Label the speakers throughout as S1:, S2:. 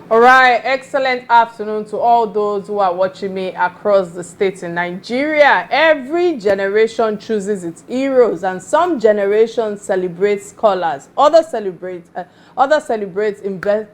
S1: All right, excellent afternoon to all those who are watching me across the states in Nigeria. Every generation chooses its heroes, and some generations celebrate scholars, others celebrate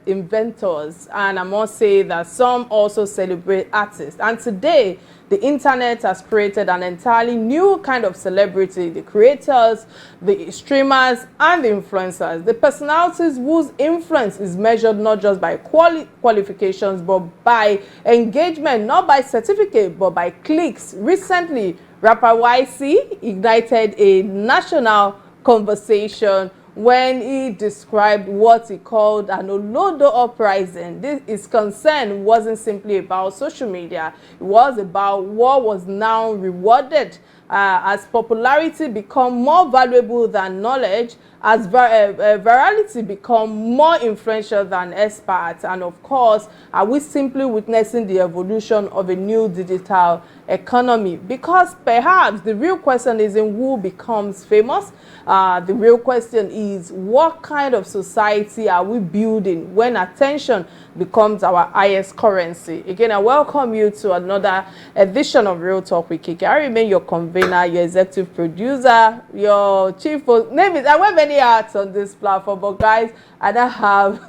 S1: inventors, and I must say that some also celebrate artists. And today, the internet has created an entirely new kind of celebrity: the creators, the streamers, and the influencers. The personalities whose influence is measured not just by qualifications, but by engagement, not by certificate, but by clicks. Recently, rapper Ycee ignited a national conversation when he described what he called an OLODO uprising. His concern wasn't simply about social media, it was about what was now rewarded as popularity become more valuable than knowledge, as virality become more influential than experts, and of course, are we simply witnessing the evolution of a new digital economy? Because perhaps the real question isn't who becomes famous. The real question is, what kind of society are we building when attention becomes our highest currency? Again, I welcome you to another edition of Real Talk with Kiki. I remain your convener, your executive producer, your chief name is, I wear many hats on this platform, but guys, I don't have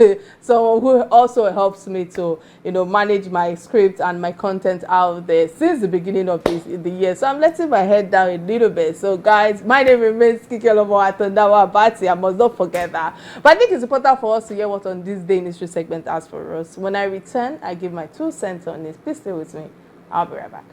S1: someone who also helps me to, manage my script and my content out there since the beginning of the year. So I'm letting my head down a little bit. So guys, my name remains Kiki Atanda-Owo. I must not forget that. But I think it's important for us to hear what On This Day in History segment has for us. When I return, I give my 2 cents on this. Please stay with me. I'll be right back.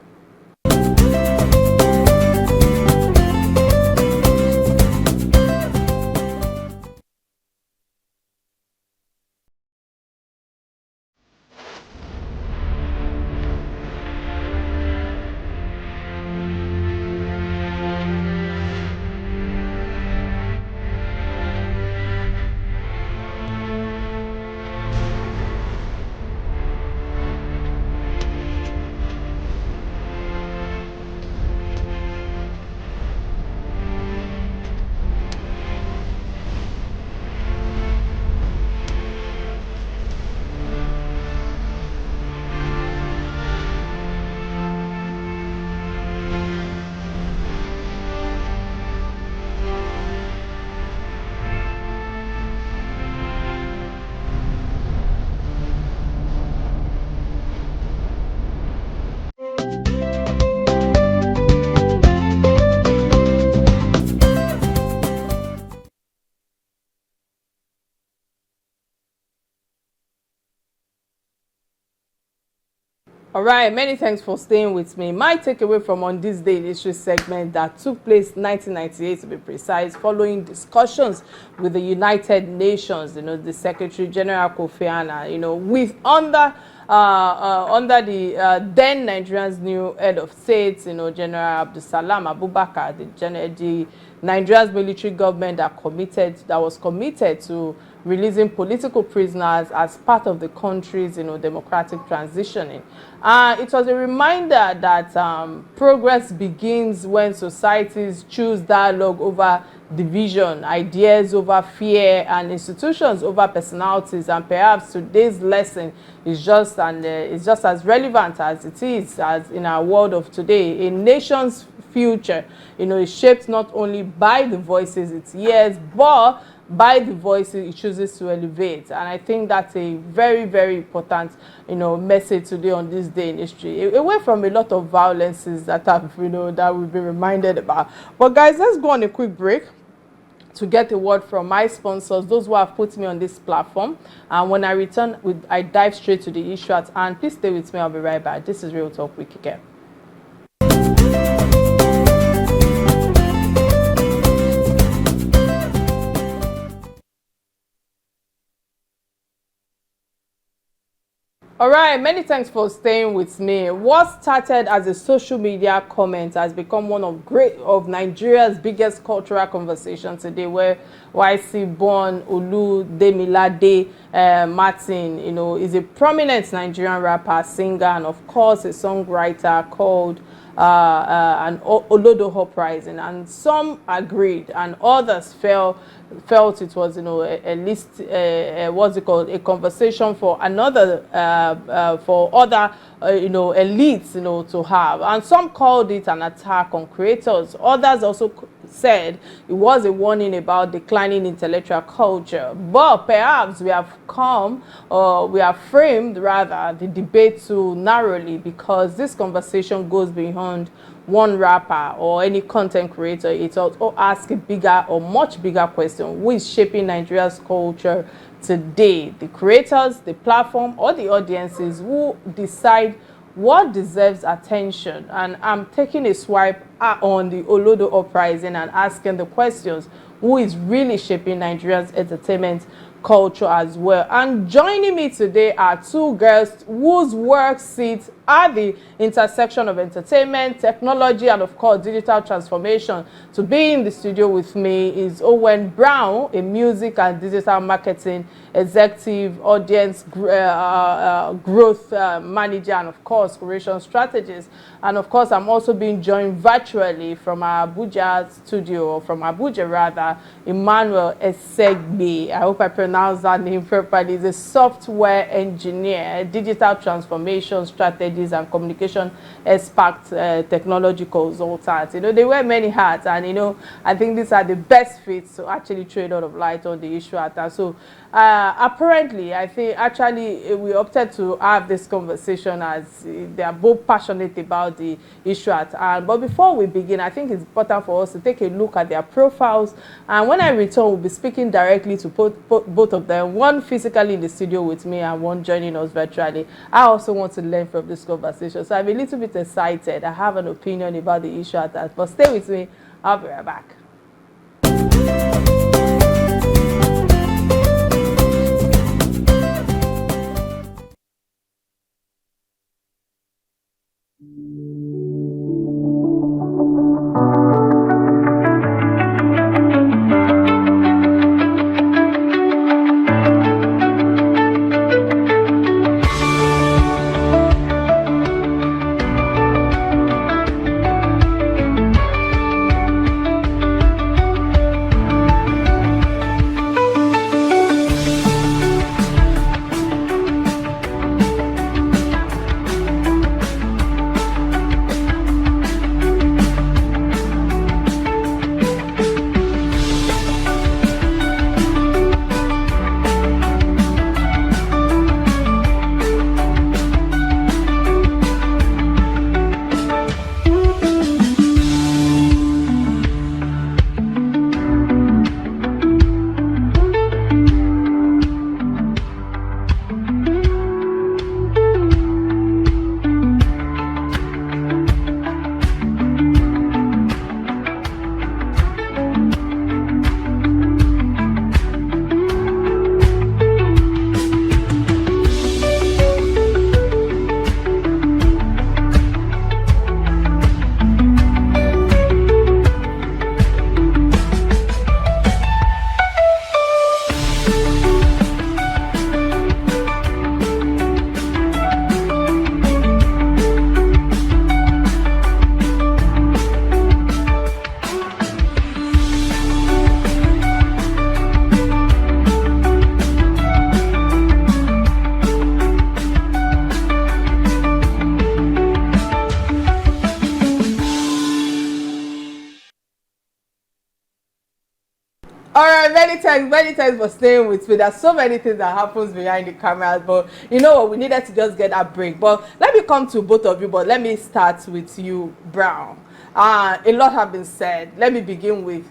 S1: All right, many thanks for staying with me. My takeaway from On This Day in History segment that took place 1998, to be precise, following discussions with the United Nations, the Secretary General Kofi Annan, with under the then Nigeria's new head of state, General Abdulsalam Abubakar, the Nigeria's military government that was committed to releasing political prisoners as part of the country's democratic transitioning. It was a reminder that progress begins when societies choose dialogue over division, ideas over fear, and institutions over personalities. And perhaps today's lesson is just as relevant as it is as in our world of today. A nation's future, is shaped not only by the voices it hears, but by the voices it chooses to elevate. And I think that's a very, very important, message today on this day in history, away from a lot of violences that have, that we've been reminded about. But guys, let's go on a quick break to get a word from my sponsors, those who have put me on this platform. And when I return, I dive straight to the issue at hand. Please stay with me. I'll be right back. This is Real Talk with Kiki. All right, many thanks for staying with me. What started as a social media comment has become one of Nigeria's biggest cultural conversations today, where Ycee born Oludemilade Martin, you know, is a prominent Nigerian rapper, singer, and of course a songwriter called an OLODO Uprising, and some agreed and others felt it was, you know, at least what's it called, a conversation for another for other you know, elites, you know, to have. And some called it an attack on creators. Others also said it was a warning about declining intellectual culture. But perhaps we have we have framed rather the debate too narrowly, because this conversation goes beyond one rapper or any content creator. It also asks a bigger or much bigger question: who is shaping Nigeria's culture today? The creators, the platform, or the audiences who decide what deserves attention? And I'm taking a swipe on the OLODO Uprising and asking the questions: who is really shaping Nigeria's entertainment culture as well? And joining me today are two girls whose work sits at the intersection of entertainment, technology, and of course digital transformation. To be in the studio with me is Owen Brown, a music and digital marketing executive, audience growth manager, and of course creation strategist. And of course I'm also being joined virtually from our Abuja studio, or from Abuja rather, Emmanuel Esegbe. I hope I pronounced that name properly. He's a software engineer, digital transformation strategist, and communication expert, technology consultant. You know, they wear many hats, and you know, I think these are the best fits to actually throw a lot of light on the issue at hand. So apparently, I think actually we opted to have this conversation as they are both passionate about the issue at hand. But before we begin, I think it's important for us to take a look at their profiles, and when I return, we'll be speaking directly to both of them, one physically in the studio with me and one joining us virtually. I also want to learn from this conversation, so I'm a little bit excited. I have an opinion about the issue at hand, but stay with me. I'll be right back. All right, many thanks for staying with me. There's so many things that happens behind the cameras, but you know what, we needed to just get that break. But let me come to both of you, but let me start with you, Brown. A lot have been said. Let me begin with,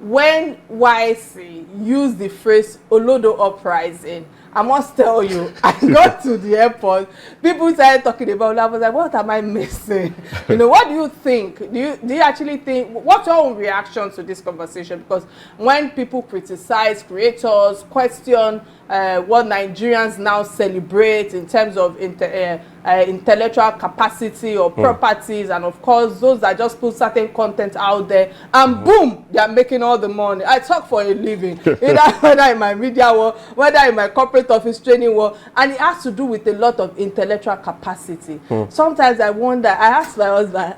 S1: when Ycee used the phrase OLODO Uprising, I must tell you, I got to the airport, people started talking about it. I was like, what am I missing? You know, what do you think? Do you actually think, what's your own reaction to this conversation? Because when people criticize creators, question what Nigerians now celebrate in terms of intellectual capacity or properties, and of course those that just put certain content out there and boom, they are making all the money. I talk for a living, either whether in my media work, whether in my corporate office training work, and it has to do with a lot of intellectual capacity. Sometimes I wonder, I ask my husband,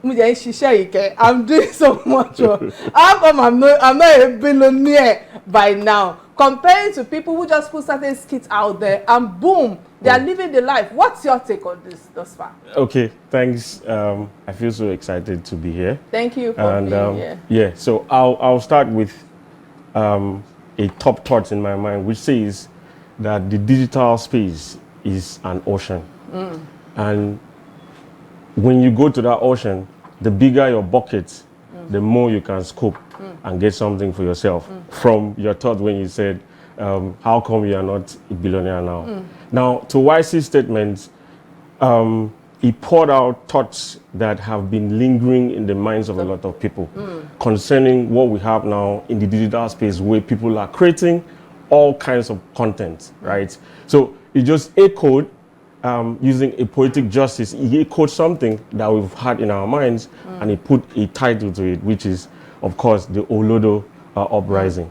S1: I'm doing so much. How come I'm not a billionaire by now? Comparing to people who just put certain skits out there and boom, they are living the life. What's your take on this thus far?
S2: Okay, thanks. I feel so excited to be here.
S1: Thank you for being here.
S2: Yeah, so I'll start with a top thought in my mind, which says that the digital space is an ocean. And when you go to that ocean, the bigger your bucket, the more you can scope and get something for yourself. From your thought when you said, how come you are not a billionaire now? Now, to Ycee's statement, he poured out thoughts that have been lingering in the minds of a lot of people concerning what we have now in the digital space, where people are creating all kinds of content, right? So he just echoed, using a poetic justice, he echoed something that we've had in our minds, and he put a title to it, which is, of course, the OLODO Uprising.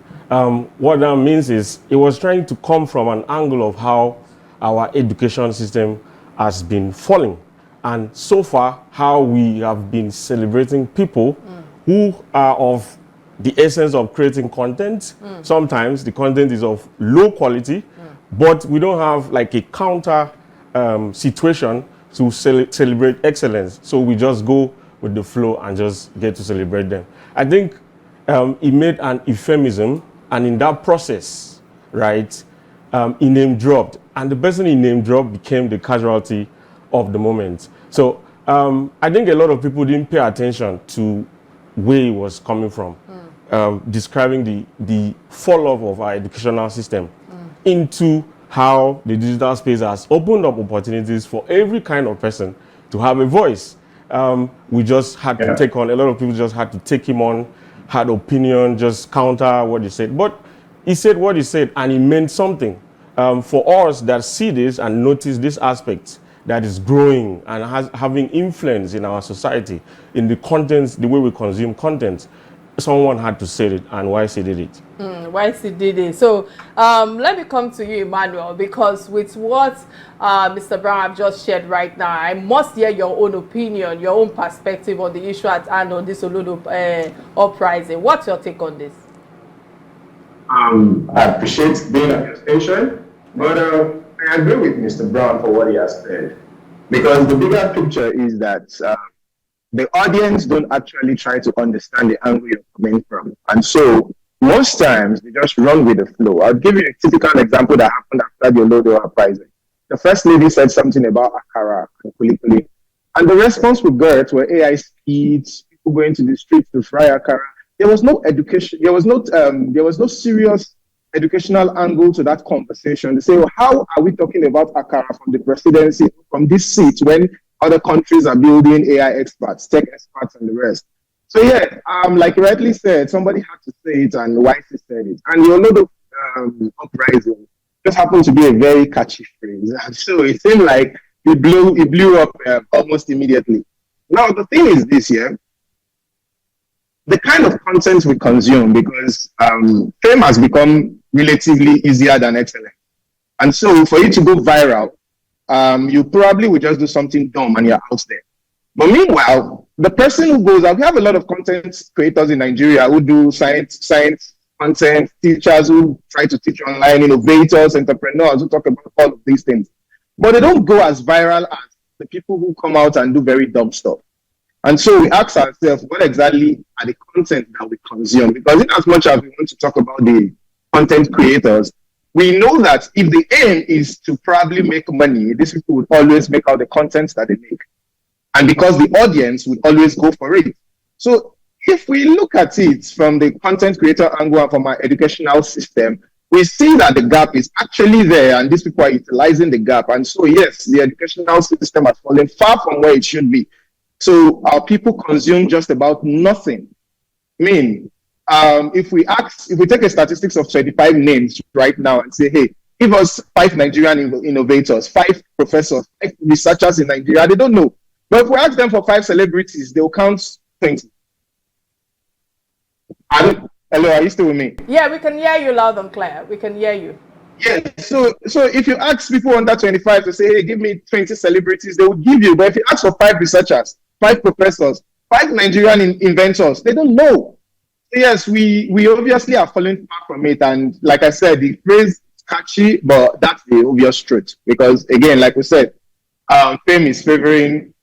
S2: What that means is it was trying to come from an angle of how our education system has been falling, and so far how we have been celebrating people who are of the essence of creating content. Sometimes the content is of low quality, but we don't have like a counter situation to celebrate excellence, so we just go with the flow and just get to celebrate them. I think he made an euphemism, and in that process, right, he name dropped, and the person he name dropped became the casualty of the moment. So I think a lot of people didn't pay attention to where he was coming from, describing the fall off of our educational system into how the digital space has opened up opportunities for every kind of person to have a voice. We just had to take on, a lot of people just had to take him on, had opinion, just counter what he said. But he said what he said, and he meant something. For us that see this and notice this aspect that is growing and having influence in our society, in the contents, the way we consume content, someone had to say it, and Ycee did it.
S1: Ycee did it. So let me come to you, Emmanuel, because with what Mr. Brown have just shared right now, I must hear your own opinion, your own perspective on the issue at hand on this OLODO uprising. What's your take on this?
S3: I appreciate being at your station, but I agree with Mr. Brown for what he has said, because the bigger picture is that the audience don't actually try to understand the angle you're coming from. And so most times they just run with the flow. I'll give you a typical example that happened after the OLODO uprising. The first lady said something about akara and kulikuli, and the response we got were AI skits, people going to the streets to fry akara. There was no education, there was no serious educational angle to that conversation. They say, well, how are we talking about akara from the presidency, from this seat, when other countries are building AI experts, tech experts, and the rest? So yeah, like you rightly said, somebody had to say it, and Ycee said it. And the OLODO uprising just happened to be a very catchy phrase. So it seemed like it blew up almost immediately. Now the thing is this, the kind of content we consume, because fame has become relatively easier than excellence. And so for you to go viral, you probably would just do something dumb and you're out there. But meanwhile, the person who goes out, we have a lot of content creators in Nigeria who do science content, teachers who try to teach online, innovators, entrepreneurs who talk about all of these things. But they don't go as viral as the people who come out and do very dumb stuff. And so we ask ourselves, what exactly are the content that we consume? Because in as much as we want to talk about the content creators, we know that if the aim is to probably make money, these people would always make out the content that they make. And because the audience would always go for it. So if we look at it from the content creator angle and from our educational system, we see that the gap is actually there, and these people are utilizing the gap. And so, yes, the educational system has fallen far from where it should be. So our people consume just about nothing. I mean, if we take a statistics of 25 names right now and say, hey, give us 5 Nigerian innovators, 5 professors, 5 researchers in Nigeria, they don't know. But if we ask them for 5 celebrities, they'll count 20. Hello, are you still with me?
S1: Yeah, we can hear you loud and clear. We can hear you.
S3: Yeah, so if you ask people under 25 to say, hey, give me 20 celebrities, they will give you. But if you ask for 5 researchers, 5 professors, 5 Nigerian inventors, they don't know. So yes, we obviously are falling far from it. And like I said, the phrase is catchy, but that's the obvious truth. Because again, like we said, fame is favoring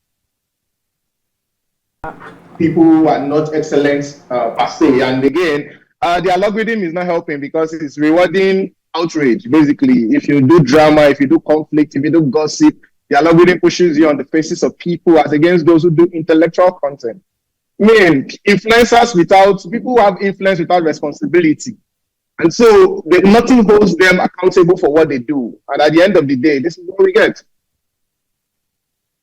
S3: people who are not excellent per se. And again, the algorithm is not helping because it's rewarding outrage. Basically, if you do drama, if you do conflict, if you do gossip, the algorithm pushes you on the faces of people as against those who do intellectual content. I mean, influencers people who have influence without responsibility. And so nothing holds them accountable for what they do. And at the end of the day, this is what we get.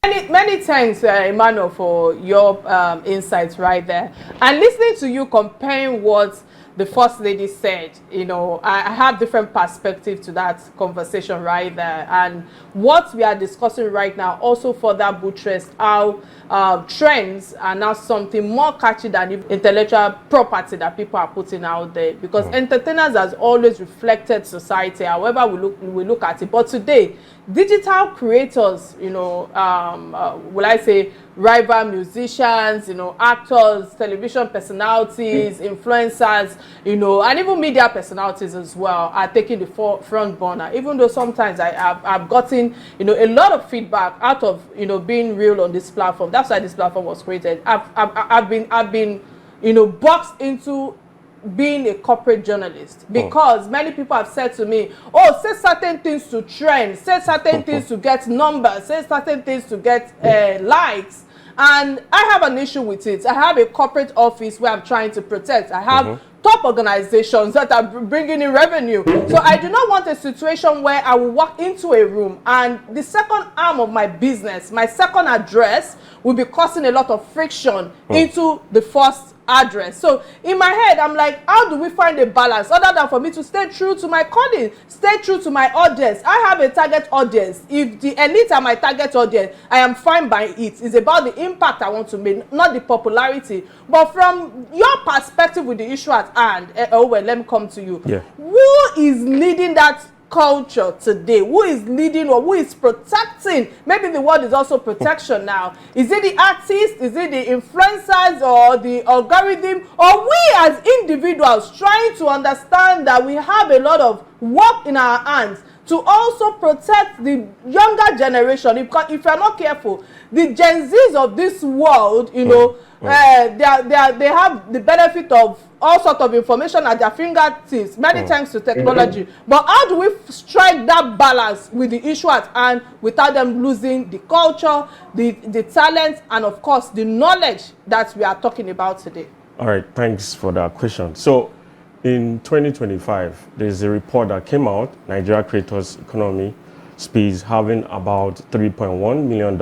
S1: Many thanks, Emmanuel, for your insights right there. And listening to you comparing what the First Lady said, you know, I have different perspective to that conversation right there. And what we are discussing right now also further buttressed how trends are now something more catchy than intellectual property that people are putting out there. Because entertainers has always reflected society, however we look at it. But today, digital creators, you know, will I say rival musicians, you know, actors, television personalities, influencers, you know, and even media personalities as well are taking the front burner. Even though sometimes I've gotten, you know, a lot of feedback out of, you know, being real on this platform. That's why this platform was created. I've been, you know, boxed into being a corporate journalist because many people have said to me, oh, say certain things to trend, say certain things to get numbers, say certain things to get likes. And I have an issue with it. I have a corporate office where I'm trying to protect. I have top organizations that are bringing in revenue. So I do not want a situation where I will walk into a room and the second arm of my business, my second address, will be causing a lot of friction into the first address. So in my head, I'm like, how do we find a balance other than for me to stay true to my calling, stay true to my audience? I have a target audience. If the elite are my target audience, I am fine by it. It's about the impact I want to make, not the popularity. But from your perspective with the issue at hand, let me come to you.
S2: Yeah.
S1: Who is leading that culture today? Who is leading or who is protecting? Maybe the word is also protection now. Is it the artists? Is it the influencers or the algorithm? Or we as individuals trying to understand that we have a lot of work in our hands to also protect the younger generation? If you're not careful, the Gen Zs of this world, you know, they have the benefit of all sorts of information at their fingertips, many thanks to technology. But how do we strike that balance with the issue at hand without them losing the culture, the talent, and of course the knowledge that we are talking about today? All
S2: right, thanks for that question. So in 2025, there's a report that came out, Nigeria Creators Economy Space having about $3.1 million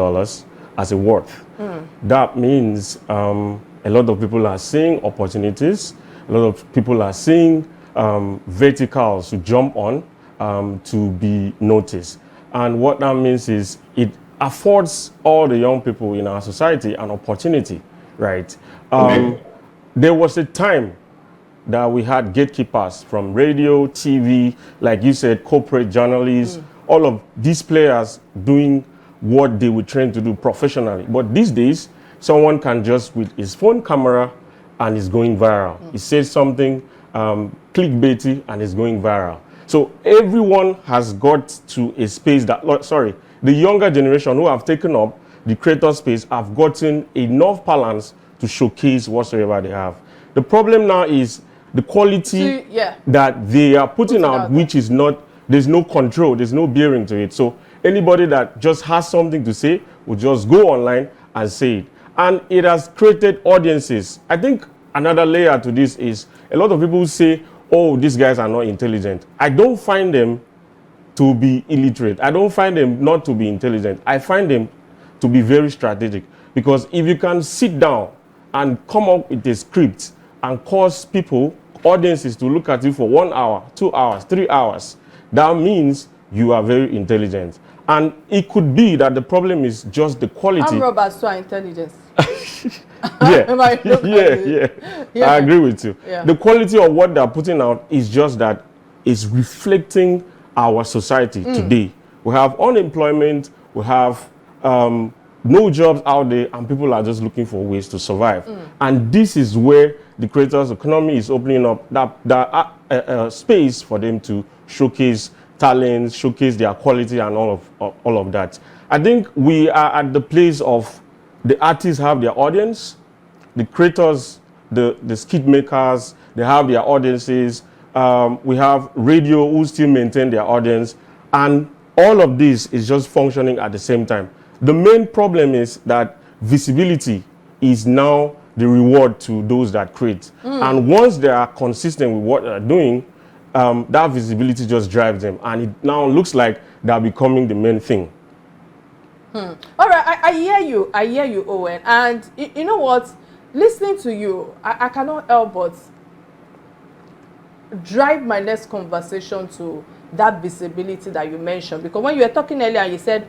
S2: as a worth. That means a lot of people are seeing opportunities, a lot of people are seeing verticals to jump on to be noticed. And what that means is it affords all the young people in our society an opportunity, right? There was a time that we had gatekeepers from radio, TV, like you said, corporate journalists, all of these players doing what they were trained to do professionally. But these days, someone can just with his phone camera and it's going viral. He says something clickbaity and it's going viral. So everyone has got to a space that, the younger generation who have taken up the creator space have gotten enough balance to showcase whatsoever they have. The problem now is the quality that they are putting out, which is not, there's no control, there's no bearing to it. So anybody that just has something to say will just go online and say it. And it has created audiences. I think another layer to this is a lot of people say, oh, these guys are not intelligent. I don't find them to be illiterate. I don't find them not to be intelligent. I find them to be very strategic. Because if you can sit down and come up with a script and cause people, audiences, to look at you for 1 hour, 2 hours, 3 hours, that means you are very intelligent. And it could be that the problem is just the quality.
S1: I'm robbers so intelligent.
S2: Yeah. I agree with you.
S1: Yeah.
S2: The quality of what they're putting out is just that it's reflecting our society today. We have unemployment, we have no jobs out there, and people are just looking for ways to survive. And this is where the creators economy is opening up that space for them to showcase talents, showcase their quality, and all of that. I think we are at the place of the artists have their audience, the creators, the skit makers, they have their audiences. We have radio who still maintain their audience, and all of this is just functioning at the same time. The main problem is that visibility is now the reward to those that create. And once they are consistent with what they're doing, that visibility just drives them. And it now looks like they're becoming the main thing.
S1: All right, I hear you, Owen. And you know what? Listening to you, I cannot help but drive my next conversation to that visibility that you mentioned, because when you were talking earlier you said,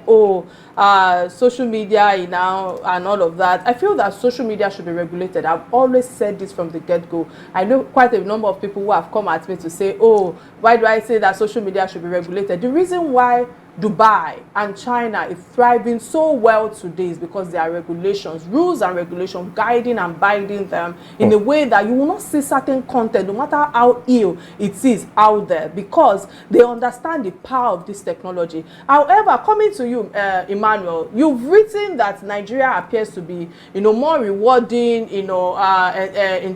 S1: social media now and all of that, I feel that social media should be regulated. I've always said this from the get-go. I know quite a number of people who have come at me to say, why do I say that social media should be regulated? The reason why Dubai and China is thriving so well today is because there are regulations, rules and regulations guiding and binding them in a way that you will not see certain content, no matter how ill it is out there, because they understand the power of this technology. However, coming to you, Emmanuel, you've written that Nigeria appears to be, more rewarding, in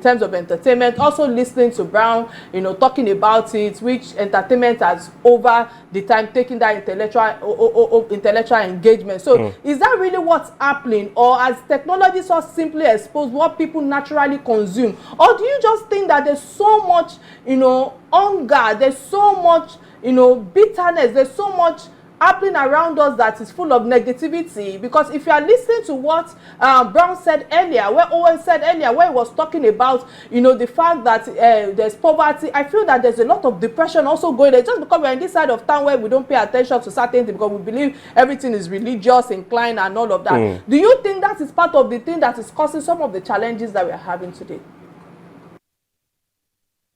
S1: terms of entertainment. Also listening to Brown, talking about it, which entertainment has over the time taking that intellectual engagement. So is that really what's happening, or has technology so simply exposed what people naturally consume? Or do you just think that there's so much hunger, there's so much bitterness, there's so much happening around us that is full of negativity? Because if you are listening to what Brown said earlier, where Owen said earlier, where he was talking about the fact that there's poverty, I feel that there's a lot of depression also going there, just because we're in this side of town where we don't pay attention to certain things because we believe everything is religious inclined and all of that. Do you think that is part of the thing that is causing some of the challenges that we're having today?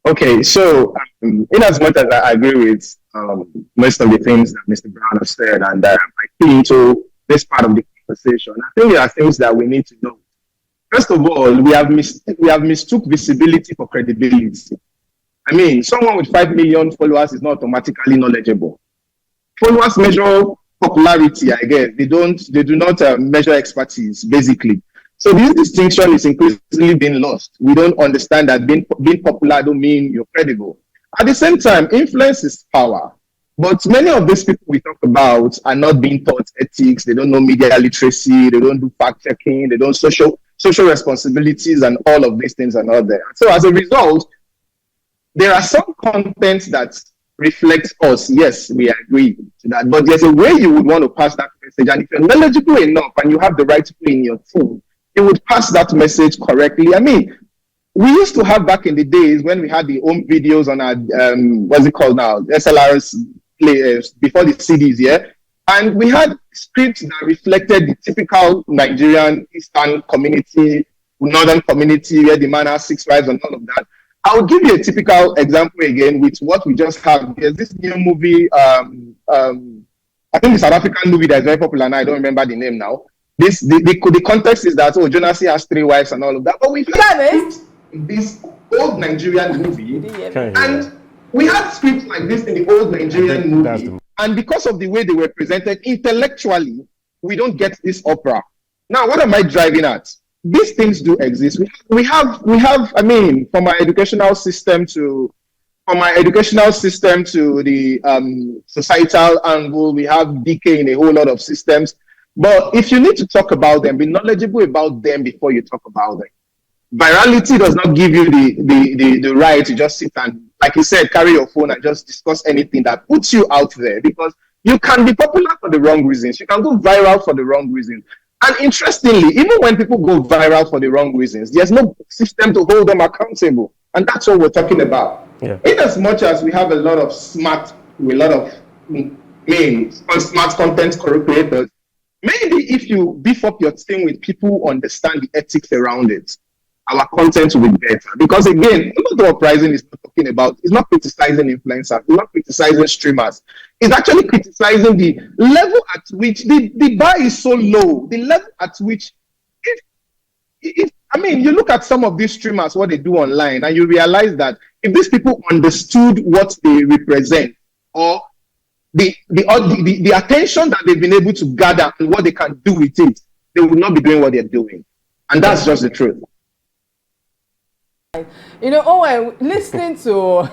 S3: Okay, so in as much as I agree with most of the things that Mr. Brown has said, and I key into this part of the conversation, I think there are things that we need to know. First of all, we have mistook visibility for credibility. I mean, someone with 5 million followers is not automatically knowledgeable. Followers measure popularity, I guess. They do not measure expertise, basically. So this distinction is increasingly being lost. We don't understand that being popular don't mean you're credible. At the same time, influence is power. But many of these people we talk about are not being taught ethics. They don't know media literacy. They don't do fact checking. They don't social responsibilities, and all of these things are not there. So as a result, there are some contents that reflect us. Yes, we agree to that. But there's a way you would want to pass that message. And if you're knowledgeable enough and you have the right people in your team, you would pass that message correctly. I mean, we used to have back in the days when we had the home videos on our, what's it called now? SLRs players before the CDs, yeah? And we had scripts that reflected the typical Nigerian Eastern community, Northern community, where the man has 6 wives and all of that. I'll give you a typical example again with what we just have. There's this new movie, I think the South African movie that is very popular now. I don't remember the name now. The context is that Jonasi has 3 wives and all of that, but we had this old Nigerian movie, and we had scripts like this in the old Nigerian movie, and because of the way they were presented intellectually, we don't get this opera. Now, what am I driving at? These things do exist. We have. I mean, from our educational system to the societal angle, we have decay in a whole lot of systems. But if you need to talk about them, be knowledgeable about them before you talk about them. Virality does not give you the right to just sit and, like you said, carry your phone and just discuss anything that puts you out there, because you can be popular for the wrong reasons. You can go viral for the wrong reasons. And interestingly, even when people go viral for the wrong reasons, there's no system to hold them accountable. And that's what we're talking about.
S2: Yeah.
S3: In as much as we have a lot of smart content creators, maybe if you beef up your team with people who understand the ethics around it, our content will be better. Because again, OLODO Uprising is not talking about, it's not criticizing influencers, it's not criticizing streamers. It's actually criticizing the level at which the bar is so low, the level at which, I mean, you look at some of these streamers, what they do online, and you realize that if these people understood what they represent, or the attention that they've been able to gather and what they can do with it, they would not be doing what they're doing. And that's just the truth.
S1: You know, Owen, listening to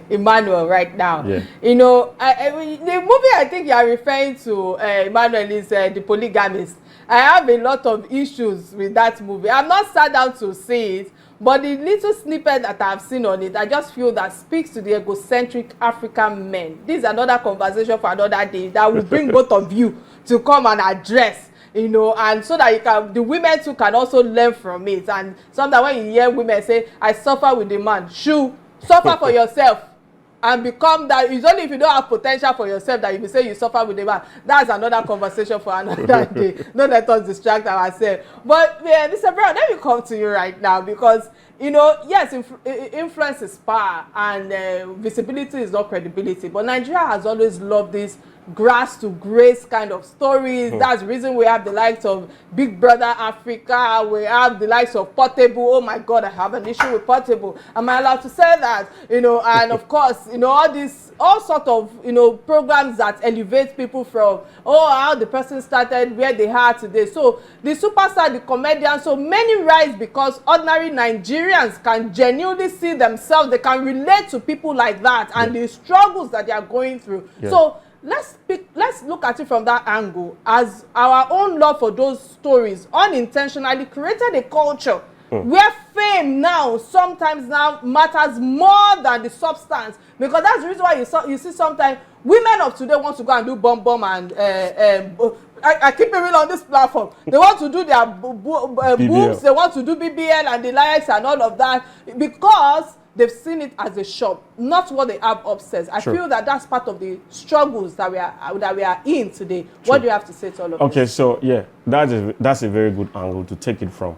S1: Emmanuel right now,
S2: yeah.
S1: You know, the movie I think you are referring to, Emmanuel, is The Polygamist. I have a lot of issues with that movie. I've not sat down to see it, but the little snippet that I've seen on it, I just feel that speaks to the egocentric African men. This is another conversation for another day that will bring both of you to come and address. You know, and so that you can, the women too can also learn from it. And sometimes when you hear women say, I suffer with the man, suffer for yourself and become that. It's only if you don't have potential for yourself that you will say you suffer with the man. That's another conversation for another day. Don't let us distract ourselves. But yeah, Mr. Brown, let me come to you right now, because you know, yes, influence is power and visibility is not credibility. But Nigeria has always loved this grass to grace kind of stories. That's the reason we have the likes of Big Brother Africa. We have the likes of Portable. Oh my God, I have an issue with Portable. Am I allowed to say that? You know, and of course, you know, all sort of, you know, programs that elevate people from, oh, how the person started, where they are today. So the superstar, the comedian, so many rise because ordinary Nigerians can genuinely see themselves. They can relate to people like that and the struggles that they are going through. So let's look at it from that angle, as our own love for those stories unintentionally created a culture where fame now sometimes matters more than the substance, because that's the reason why you see sometimes women of today want to go and do bum and I keep it real on this platform. They want to do their boobs, they want to do BBL and the likes and all of that, because they've seen it as a shop, not what they have upstairs. I feel that that's part of the struggles that we are in today. What do you have to say to all of this?
S2: Okay, so yeah, that's a very good angle to take it from.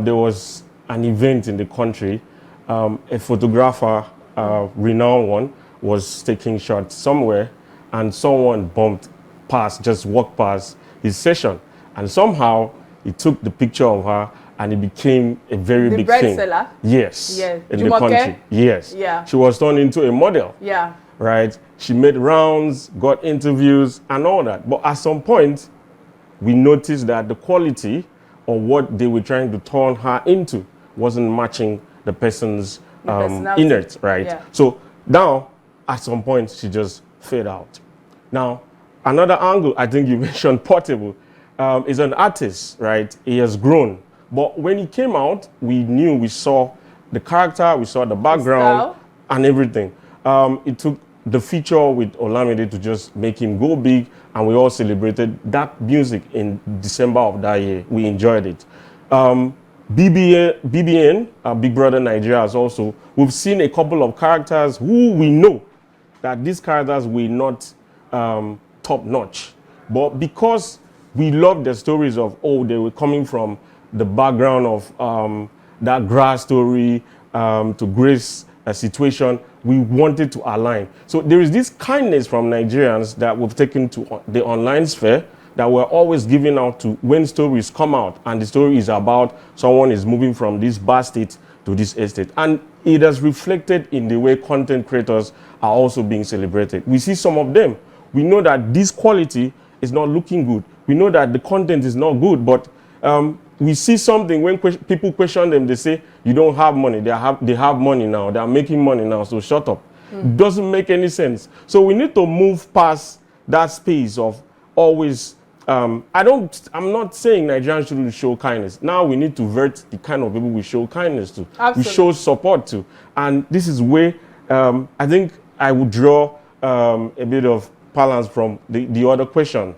S2: There was an event in the country. A photographer, renowned one, was taking shots somewhere, and someone walked past his session, and somehow he took the picture of her. And it became a very big thing. The bread seller? Yes. In the country. Yes. Yeah. She was turned into a model. Yeah. Right? She made rounds, got interviews, and all that. But at some point, we noticed that the quality of what they were trying to turn her into wasn't matching the person's innate, right? Yeah. So now, at some point, she just faded out. Now, another angle, I think you mentioned Portable, is an artist, right? He has grown. But when he came out, we saw the character, we saw the background and everything. It took the feature with Olamide to just make him go big, and we all celebrated that music in December of that year. We enjoyed it. BBN, Big Brother Nigeria, has also, we've seen a couple of characters who we know that these characters were not top notch. But because we love the stories of, oh, they were coming from the background of that grass story to grace situation, we wanted to align. So there is this kindness from Nigerians that we've taken to the online sphere that we're always giving out to when stories come out, and the story is about someone is moving from this bad state to this estate. And it has reflected in the way content creators are also being celebrated. We see some of them. We know that this quality is not looking good. We know that the content is not good, but we see something when people question them, they say, you don't have money. They have money now. They are making money now, so shut up. It doesn't make any sense. So we need to move past that space of always, I'm not saying Nigerians shouldn't show kindness. Now we need to vert the kind of people we show kindness to. Absolutely. We show support to. And this is where I think I would draw a bit of balance from the other question.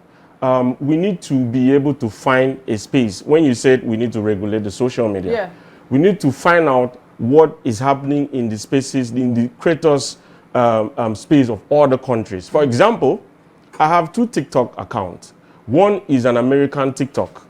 S2: we need to be able to find a space. When you said we need to regulate the social media, we need to find out what is happening in the spaces, in the creators' space of other countries. For example, I have 2 TikTok accounts. One is an American TikTok.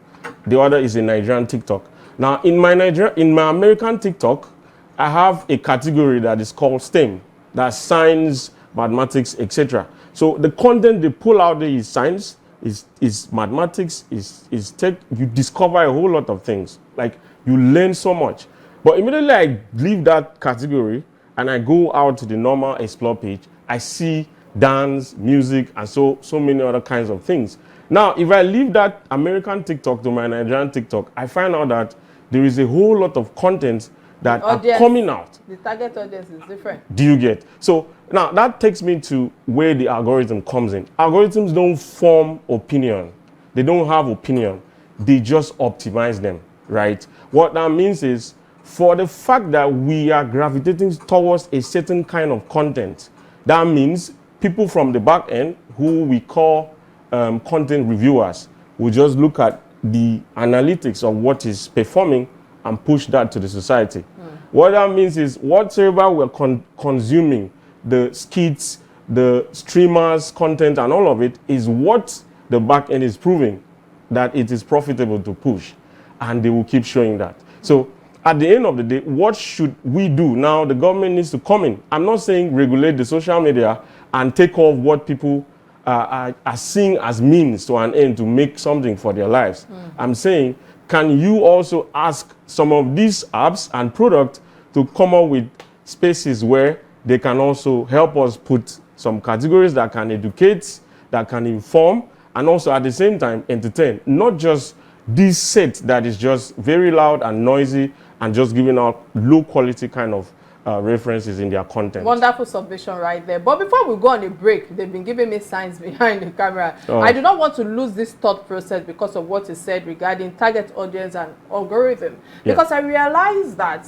S2: The other is a Nigerian TikTok. Now, in my American TikTok, I have a category that is called STEM. That's science, mathematics, etc. So the content they pull out there is science, is mathematics, is tech. You discover a whole lot of things. Like, you learn so much. But immediately I leave that category and I go out to the normal explore page, I see dance, music, and so many other kinds of things. Now, if I leave that American TikTok to my Nigerian TikTok, I find out that there is a whole lot of content that are coming out.
S1: The target audience is different.
S2: Do you get? So now that takes me to where the algorithm comes in. Algorithms don't form opinion. They don't have opinion. They just optimize them, right? What that means is, for the fact that we are gravitating towards a certain kind of content, that means people from the back end, who we call content reviewers, will just look at the analytics of what is performing and push that to the society. What that means is, whatever we're consuming, the skits, the streamers, content, and all of it, is what the back end is proving that it is profitable to push. And they will keep showing that. So at the end of the day, what should we do? Now the government needs to come in. I'm not saying regulate the social media and take off what people are seeing as means to an end to make something for their lives. I'm saying, can you also ask some of these apps and products to come up with spaces where they can also help us put some categories that can educate, that can inform, and also at the same time entertain? Not just this set that is just very loud and noisy and just giving out low quality kind of references in their content.
S1: Wonderful submission right there. But before we go on a break, they've been giving me signs behind the camera. I do not want to lose this thought process because of what you said regarding target audience and algorithm. Because I realize that,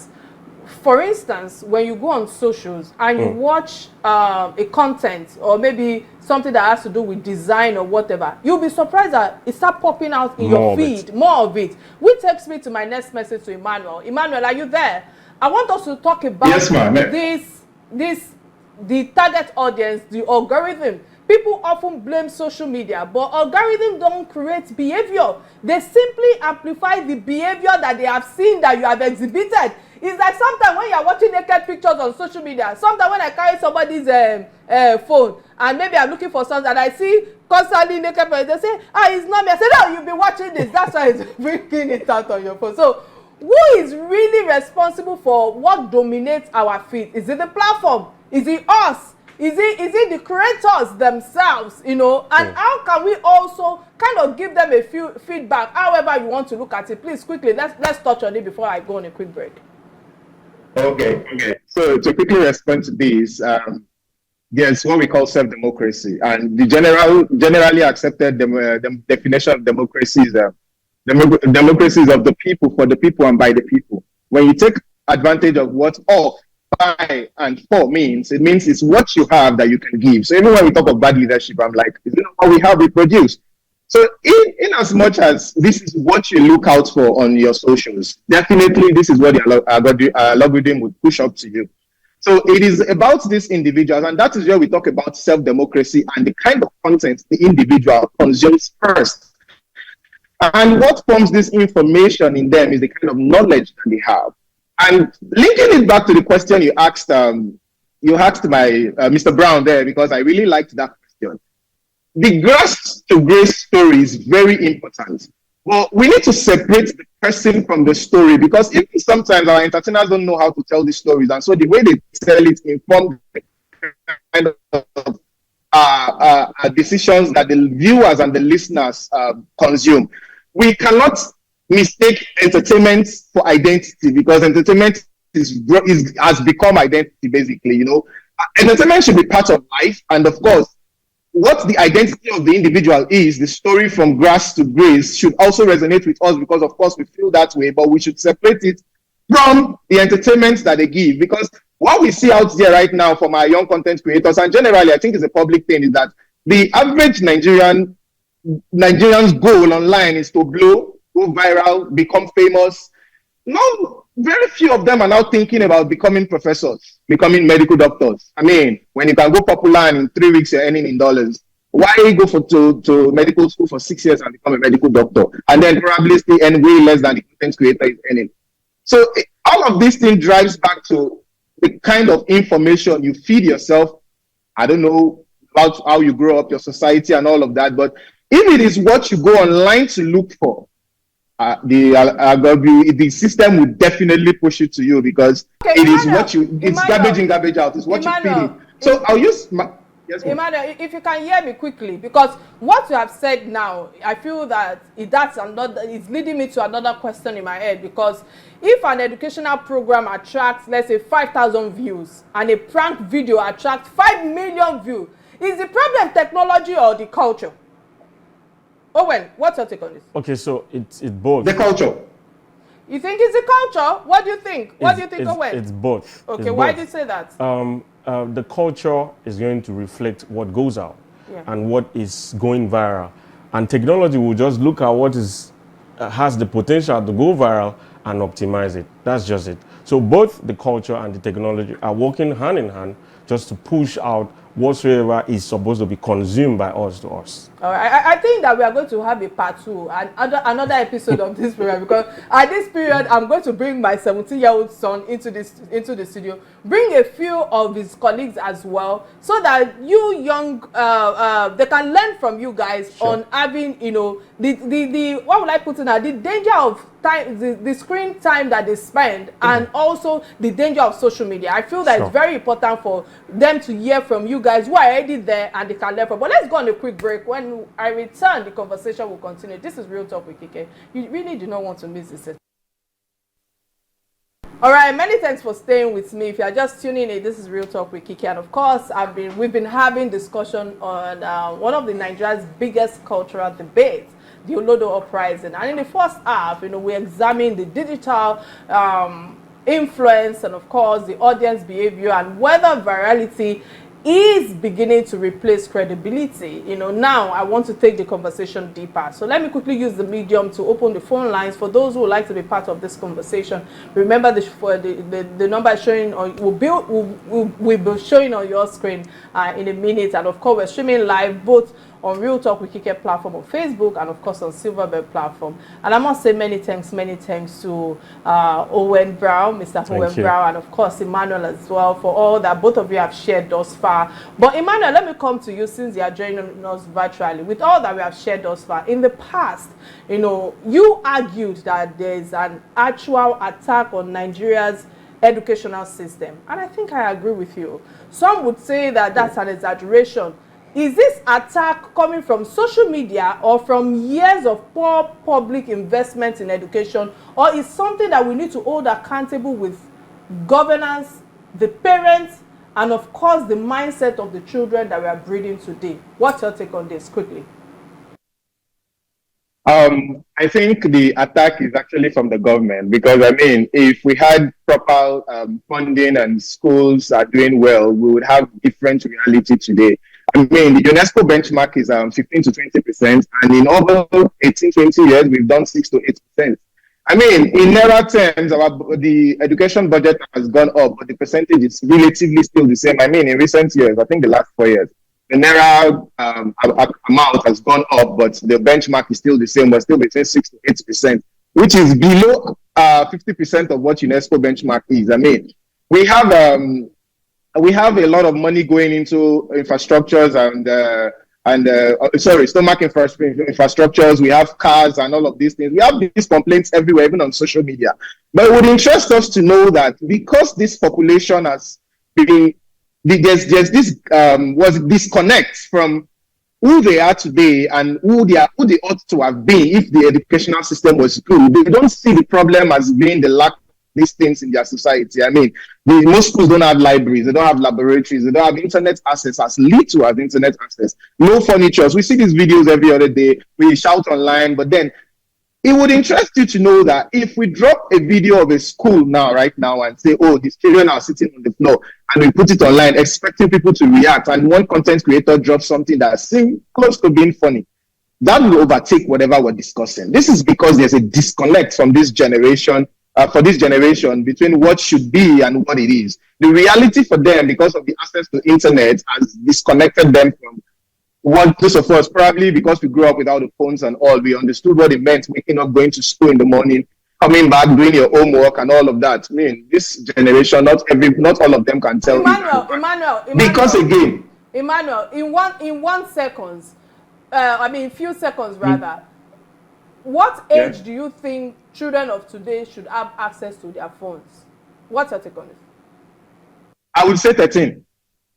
S1: for instance, when you go on socials and you watch a content or maybe something that has to do with design or whatever, you'll be surprised that it starts popping out in your feed, more of it. Which takes me to my next message to Emmanuel. Emmanuel, are you there? I want us to talk about the target audience, the algorithm. People often blame social media, but algorithms don't create behavior. They simply amplify the behavior that they have seen, that you have exhibited. It's like sometimes when you're watching naked pictures on social media, sometimes when I carry somebody's phone and maybe I'm looking for something and I see constantly naked pictures, they say, it's not me. I say, no, you've been watching this. That's why it's bringing it out on your phone. So who is really responsible for what dominates our feed? Is it the platform? Is it us? Is it the creators themselves, you know? And how can we also kind of give them a few feedback, however you want to look at it? Please, quickly, let's touch on it before I go on a quick break.
S3: Okay. So to quickly respond to this, there's what we call self-democracy. And the generally accepted definition of democracy is democracies of the people, for the people, and by the people. When you take advantage of what all, by, and for means, it means it's what you have that you can give. So even when we talk of bad leadership, I'm like, is it what we have, we produce. So in as much as this is what you look out for on your socials, definitely this is what the algorithm would push up to you. So it is about these individuals, and that is where we talk about self-democracy and the kind of content the individual consumes first. And what forms this information in them is the kind of knowledge that they have. And linking it back to the question you asked my Mr. Brown there, because I really liked that question. The grass to grace story is very important. Well, we need to separate the person from the story, because even sometimes our entertainers don't know how to tell these stories, and so the way they tell it informs the kind of decisions that the viewers and the listeners consume. We cannot mistake entertainment for identity, because entertainment has become identity, basically. You know, entertainment should be part of life, and of course, what the identity of the individual is, the story from grass to grace, should also resonate with us, because of course we feel that way, but we should separate it from the entertainment that they give. Because what we see out there right now from our young content creators, and generally I think it's a public thing, is that the average Nigerian Nigerians' goal online is to blow, go viral, become famous. No, very few of them are now thinking about becoming professors, becoming medical doctors. I mean, when you can go popular and in 3 weeks you're earning in dollars, why go to medical school for 6 years and become a medical doctor and then probably still earn way less than the content creator is earning? So all of these things drives back to the kind of information you feed yourself. I don't know about how you grow up, your society and all of that, but if it is what you go online to look for, the system will definitely push it to you because it is what you, it's garbage in, garbage out. It's what you feed it. So I'll use my, yes,
S1: Emmanuel, if you can hear me quickly, because what you have said now, I feel that it's leading me to another question in my head. Because if an educational program attracts, let's say, 5,000 views, and a prank video attracts 5 million views, is the problem technology or the culture? Owen, what's your take on this?
S2: Okay, so it's both.
S3: The culture.
S1: You think it's the culture? What do you think? What do you think, Owen?
S2: It's both.
S1: Okay, why do you say that?
S2: The culture is going to reflect what goes out and what is going viral. And technology will just look at what is has the potential to go viral and optimize it. That's just it. So both the culture and the technology are working hand in hand just to push out whatsoever is supposed to be consumed by us to us.
S1: All right. I think that we are going to have a part 2 and another episode of this program, because at this period I'm going to bring my 17-year-old son into the studio, bring a few of his colleagues as well, so that you young they can learn from you guys on having, you know, the what would I put in that, the danger of time, the screen time that they spend, and also the danger of social media. I feel that it's very important for them to hear from you guys who are already there and they can learn from. But let's go on a quick break. When I return, the conversation will continue. This is Real Talk with Ycee. You really do not want to miss this. All right, many thanks for staying with me. If you are just tuning in, this is Real Talk with Ycee, and of course, we've been having discussion on one of the Nigeria's biggest cultural debates, the OLODO Uprising. And in the first half, you know, we examined the digital influence and, of course, the audience behavior and whether virality is beginning to replace credibility. You know, now I want to take the conversation deeper. So let me quickly use the medium to open the phone lines for those who would like to be part of this conversation. Remember, the number is showing on will be showing on your screen in a minute. And of course, we're streaming live both on Real Talk with Ycee platform on Facebook and of course on Silverbird platform. And I must say many thanks to Owen Brown, Mr. Owen Brown, and of course Emmanuel as well, for all that both of you have shared thus far. But Emmanuel, let me come to you, since you are joining us virtually. With all that we have shared thus far, in the past, you know, you argued that there is an actual attack on Nigeria's educational system, and I think I agree with you. Some would say that that's an exaggeration. Is this attack coming from social media or from years of poor public investment in education, or is something that we need to hold accountable with governance, the parents, and of course the mindset of the children that we are breeding today? What's your take on this, quickly?
S3: I think the attack is actually from the government, because I mean, if we had proper funding and schools are doing well, we would have different reality today. I mean, the UNESCO benchmark is 15 to 20%, and in over 18, 20 years, we've done 6 to 8%. I mean, in Naira terms, the education budget has gone up, but the percentage is relatively still the same. I mean, in recent years, I think the last 4 years, the Naira amount has gone up, but the benchmark is still the same. We're still between 6 to 8%, which is below 50% of what UNESCO benchmark is. I mean, we have a lot of money going into infrastructures stomach infrastructures. We have cars and all of these things. We have these complaints everywhere, even on social media. But it would interest us to know that because this population has been, there's this disconnect from who they are today and who they ought to have been if the educational system was good. They don't see the problem as being the lack of these things in their society. I mean, most schools don't have libraries, they don't have laboratories, they don't have internet access, as little as internet access, no furniture. We see these videos every other day, we shout online, but then it would interest you to know that if we drop a video of a school right now and say, oh, these children are sitting on the floor, and we put it online expecting people to react, and one content creator drops something that seems close to being funny, that will overtake whatever we're discussing. This is because there's a disconnect from this generation, for this generation, between what should be and what it is. The reality for them, because of the access to internet, has disconnected them from what those of us, probably because we grew up without the phones and all, we understood what it meant waking up, going to school in the morning, coming back, doing your homework and all of that. I mean, this generation, not all of them can tell
S1: Emmanuel,
S3: because again,
S1: Emmanuel, in one seconds, few seconds rather, what age do you think children of today should have access to their phones? What's your take on it?
S3: I would say 13.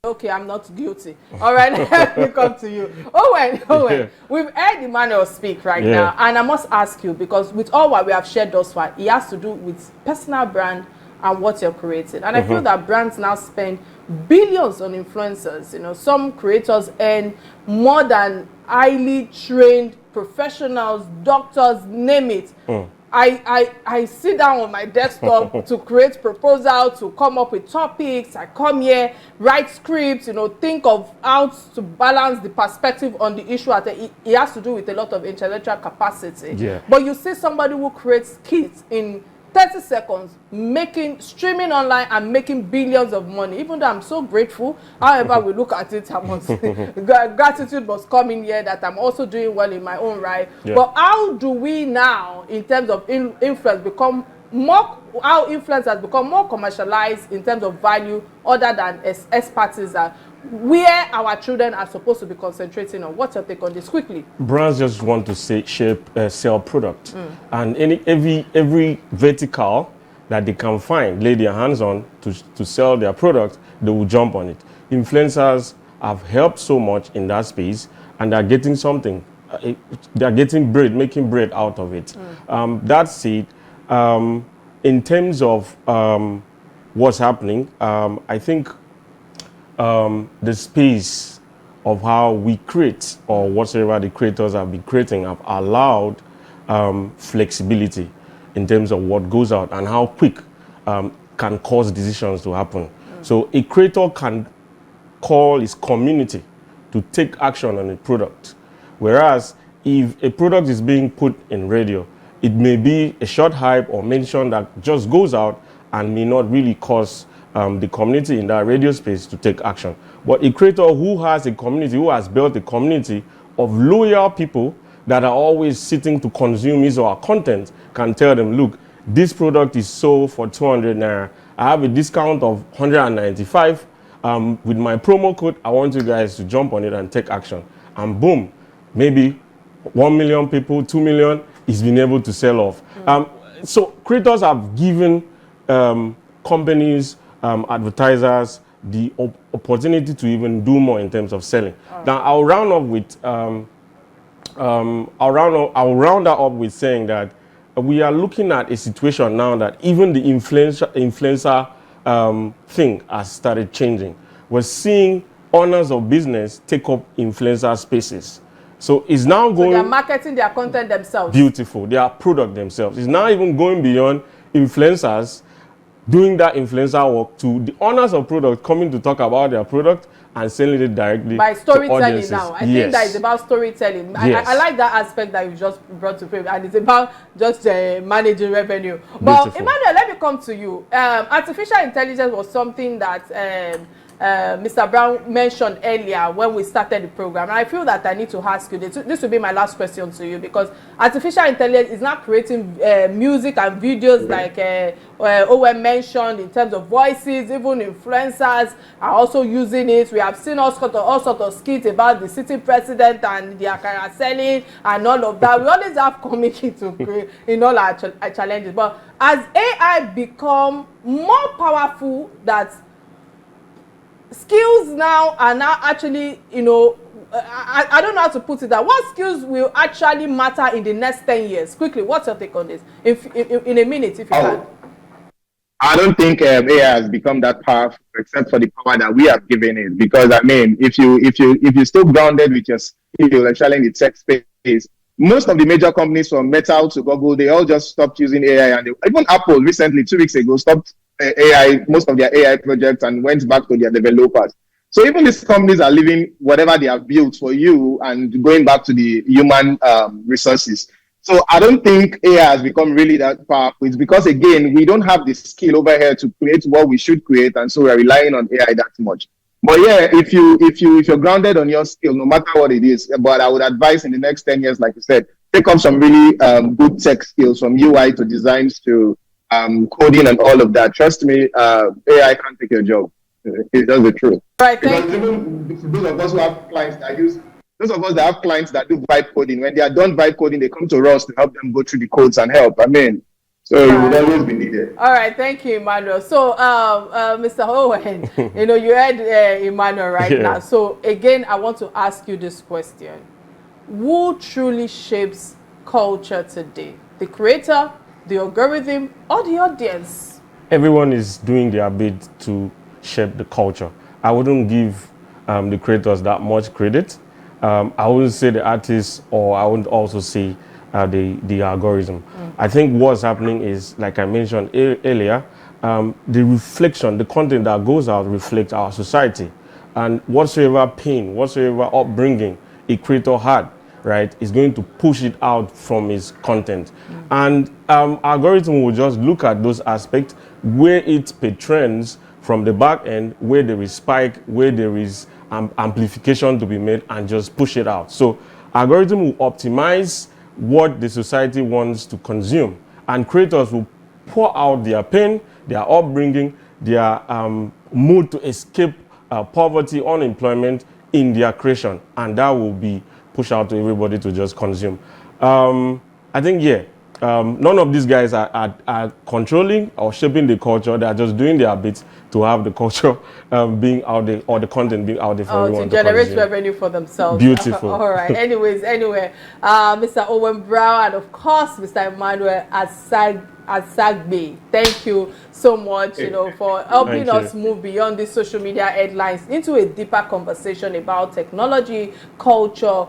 S1: Okay, I'm not guilty. All right, let me come to you. Owen, we've heard Emmanuel speak now, and I must ask you, because with all what we have shared thus far, it has to do with personal brand and what you're creating. And I feel that brands now spend billions on influencers. You know, some creators earn more than highly trained professionals, doctors, name it. I sit down on my desktop to create proposals, to come up with topics. I come here, write scripts, think of how to balance the perspective on the issue. It has to do with a lot of intellectual capacity.
S2: Yeah.
S1: But you see somebody who creates kits in 30 seconds, streaming online and making billions of money. Even though I'm so grateful, however we look at it, gratitude must come in here that I'm also doing well in my own right. Yeah. But how do we now, in terms of influence, how influence has become more commercialized in terms of value other than expertise, where our children are supposed to be concentrating on? What's your take on this quickly?
S2: Brands just want to sell product, and every vertical that they can find, lay their hands on to sell their product, they will jump on it. Influencers have helped so much in that space, and they're getting something. They're getting bread, making bread out of it. That's it. In terms of what's happening, I think the space of how we create, or whatever the creators have been creating, have allowed flexibility in terms of what goes out and how quick can cause decisions to happen. So a creator can call his community to take action on a product. Whereas if a product is being put in radio, it may be a short hype or mention that just goes out and may not really cause the community in that radio space to take action. But a creator who has a community, who has built a community of loyal people that are always sitting to consume his or her content, can tell them, look, this product is sold for 200 naira. I have a discount of 195. With my promo code, I want you guys to jump on it and take action. And boom, maybe 1 million people, 2 million is being able to sell off. So creators have given companies, advertisers, the opportunity to even do more in terms of selling. Now, I'll round up with I'll round that up with saying that we are looking at a situation now that even the influencer thing has started changing. We're seeing owners of business take up influencer spaces. So it's now going...
S1: So they're marketing their content themselves.
S2: Beautiful. Their product themselves. It's now even going beyond influencers doing that influencer work to the owners of product coming to talk about their product and selling it directly
S1: by storytelling
S2: to audiences.
S1: Now. I think that is about storytelling.
S2: Yes.
S1: I like that aspect that you just brought to frame, and it's about just managing revenue. But
S2: Beautiful.
S1: Emmanuel, let me come to you. Artificial intelligence was something that Mr. Brown mentioned earlier when we started the program. And I feel that I need to ask you this. This will be my last question to you, because artificial intelligence is not creating music and videos like Owen mentioned, in terms of voices. Even influencers are also using it. We have seen all sorts of skits about the sitting president and the akara selling and all of that. We always have comedy to create in all our challenges. But as AI become more powerful, that skills now are now actually, I don't know how to put it that. What skills will actually matter in the next 10 years? Quickly, what's your take on this? In a minute, if you can.
S3: I don't think AI has become that powerful, except for the power that we have given it. Because I mean, if you still grounded with your skill, especially in the tech space, most of the major companies from Meta to Google, they all just stopped using AI, and even Apple recently, 2 weeks ago, stopped AI, most of their AI projects, and went back to their developers. So even these companies are leaving whatever they have built for you and going back to the human resources. So I don't think AI has become really that powerful. It's because, again, we don't have the skill over here to create what we should create, and so we're relying on AI that much. But yeah, if you're grounded on your skill, no matter what it is, but I would advise in the next 10 years, like you said, pick up some really good tech skills, from UI to designs to coding and all of that. Trust me, AI can't take your job. It's just the truth.
S1: Right,
S3: Because
S1: thank you.
S3: even those of us who have clients that use, those of us that have clients that do vibe coding, when they are done vibe coding, they come to us to help them go through the codes and help. I mean, so it would always be needed.
S1: All right, thank you, Emmanuel. So, Mr. Owen, you heard Emmanuel right now. So, again, I want to ask you this question. Who truly shapes culture today? The creator, the algorithm, or the audience?
S2: Everyone is doing their bit to shape the culture. I wouldn't give the creators that much credit. I wouldn't say the artists, or I wouldn't also say the algorithm. I think what's happening is, like I mentioned earlier, the reflection, the content that goes out reflects our society. And whatsoever pain, whatsoever upbringing a creator had, right, is going to push it out from his content. And algorithm will just look at those aspects where it patrons from the back end, where there is spike, where there is amplification to be made, and just push it out. So algorithm will optimize what the society wants to consume, and creators will pour out their pain, their upbringing, their mood to escape poverty, unemployment in their creation, and that will be pushed out to everybody to just consume. I think, none of these guys are controlling or shaping the culture. They are just doing their bit to have the culture being out there, or the content being out there for everyone
S1: to generate revenue for themselves.
S2: Beautiful.
S1: All right. Anyway, Mr. Owen Brown, and of course, Mr. Emmanuel Asagbe. Thank you so much, for helping us move beyond these social media headlines into a deeper conversation about technology, culture,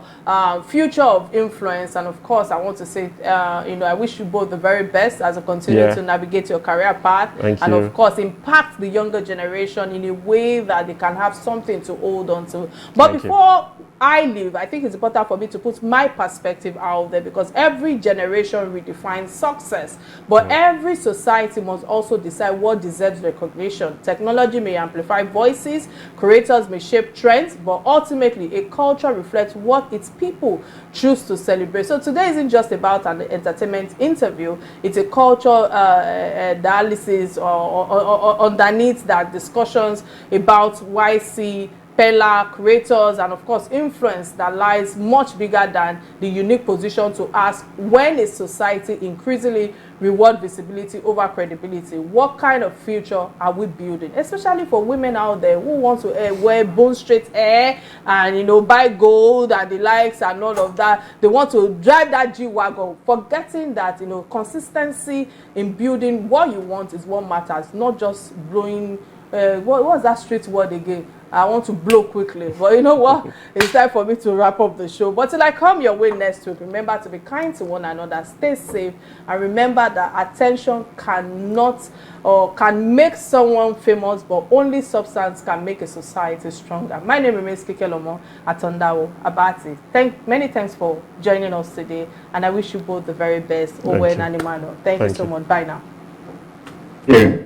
S1: future of influence, and of course, I want to say, I wish you both the very best as you continue to navigate your career path, and of course, impact the younger generation in a way that they can have something to hold on to. But before I leave, I think it's important for me to put my perspective out there, because every generation redefines success, but every society must also decide what deserves recognition. Technology may amplify voices, creators may shape trends, but ultimately a culture reflects what its people choose to celebrate. So today isn't just about an entertainment interview, it's a culture dialysis or underneath that, discussions about Ycee, creators, and of course influence that lies much bigger than the unique position to ask, when a society increasingly reward visibility over credibility, what kind of future are we building, especially for women out there who want to wear bone straight hair and buy gold and the likes and all of that. They want to drive that G-Wagon, forgetting that consistency in building what you want is what matters, not just blowing what's that street word again? I want to blow quickly, but you know what? It's time for me to wrap up the show. But till I come your way next week, remember to be kind to one another, stay safe, and remember that attention cannot or can make someone famous, but only substance can make a society stronger. My name remains Kikelomo Atanda-Owo Abati. Many thanks for joining us today, and I wish you both the very best, Owen and Emmanuel. Thank you so much. Bye now.
S3: Yeah.